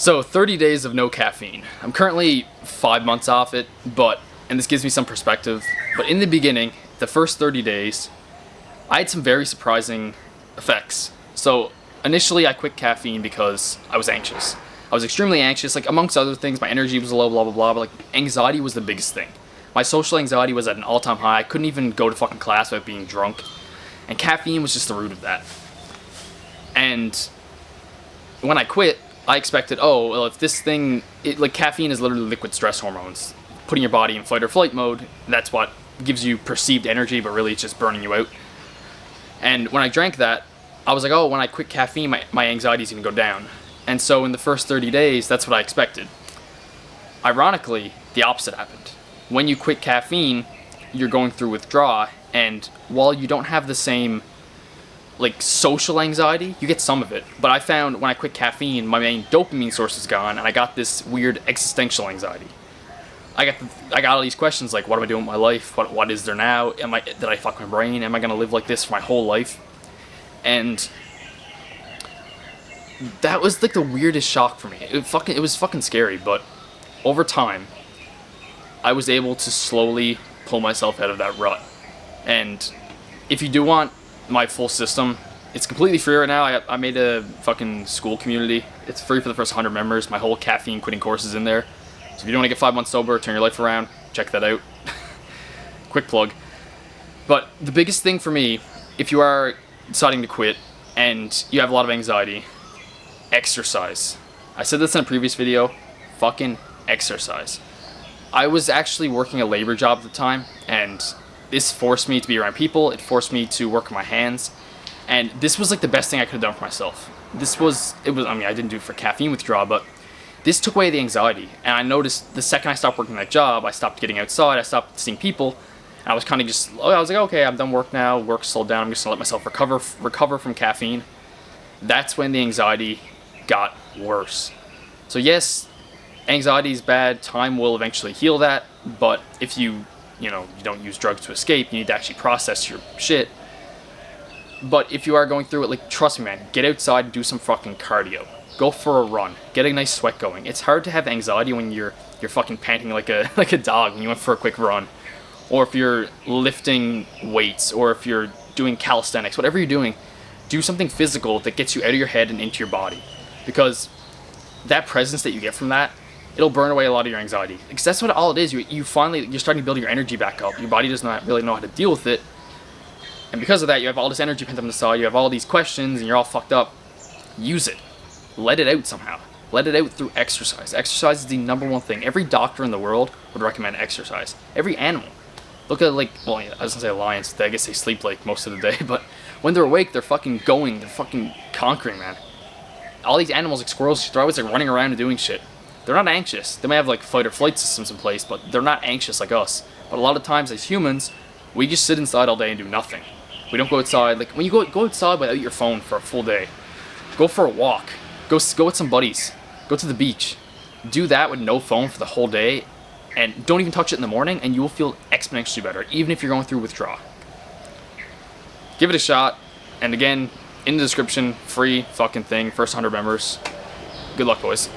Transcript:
So 30 days of no caffeine. I'm currently 5 months off it, and this gives me some perspective, but in the beginning, the first 30 days, I had some very surprising effects. So initially I quit caffeine because I was anxious. I was extremely anxious, like amongst other things, my energy was low, blah, blah, blah, but like anxiety was the biggest thing. My social anxiety was at an all-time high. I couldn't even go to fucking class without being drunk, and caffeine was just the root of that. And when I quit, I expected, oh, well, if this thing, like caffeine is literally liquid stress hormones, putting your body in fight or flight mode, that's what gives you perceived energy, but really it's just burning you out. And when I drank that, I was like, oh, when I quit caffeine, my anxiety's gonna go down. And so in the first 30 days, that's what I expected. Ironically, the opposite happened. When you quit caffeine, you're going through withdrawal, and while you don't have the same like social anxiety, you get some of it. But I found when I quit caffeine, my main dopamine source is gone, and I got this weird existential anxiety. I got all these questions like, what am I doing with my life? What is there now? Did I fuck my brain? Am I gonna live like this for my whole life? And that was like the weirdest shock for me. It was fucking scary, but over time, I was able to slowly pull myself out of that rut. And if you do want my full system, it's completely free right now. I made a fucking school community. It's free for the first 100 members. My whole caffeine quitting course is in there. So if you don't want to get 5 months sober, turn your life around, check that out. Quick plug. But the biggest thing for me, if you are deciding to quit and you have a lot of anxiety, exercise. I said this in a previous video, fucking exercise. I was actually working a labor job at the time, and this forced me to be around people, it forced me to work with my hands, and this was like the best thing I could have done for myself. I mean, I didn't do it for caffeine withdrawal, but this took away the anxiety, and I noticed the second I stopped working that job, I stopped getting outside, I stopped seeing people, and I was kind of I was like, okay, I'm done work now, work slowed down, I'm just gonna let myself recover from caffeine. That's when the anxiety got worse. So yes, anxiety is bad, time will eventually heal that, but if you don't use drugs to escape, you need to actually process your shit. But if you are going through it, like, trust me, man, get outside and do some fucking cardio. Go for a run. Get a nice sweat going. It's hard to have anxiety when you're fucking panting like a dog when you went for a quick run. Or if you're lifting weights, or if you're doing calisthenics, whatever you're doing, do something physical that gets you out of your head and into your body. Because that presence that you get from that, it'll burn away a lot of your anxiety. Because that's what all it is. You're starting to build your energy back up. Your body does not really know how to deal with it. And because of that, you have all this energy pent up on the side. You have all these questions, and you're all fucked up. Use it. Let it out somehow. Let it out through exercise. Exercise is the number one thing. Every doctor in the world would recommend exercise. Every animal. Look at, like, well, I was gonna say lions. I guess they sleep like most of the day. But when they're awake, they're fucking going. They're fucking conquering, man. All these animals, like squirrels, they're always like running around and doing shit. They're not anxious. They may have like fight or flight systems in place, but they're not anxious like us. But a lot of times as humans, we just sit inside all day and do nothing. We don't go outside. Like when you go outside without your phone for a full day, go for a walk. Go with some buddies. Go to the beach. Do that with no phone for the whole day, and don't even touch it in the morning, and you will feel exponentially better, even if you're going through withdrawal. Give it a shot, and again, in the description, free fucking thing, first 100 members. Good luck, boys.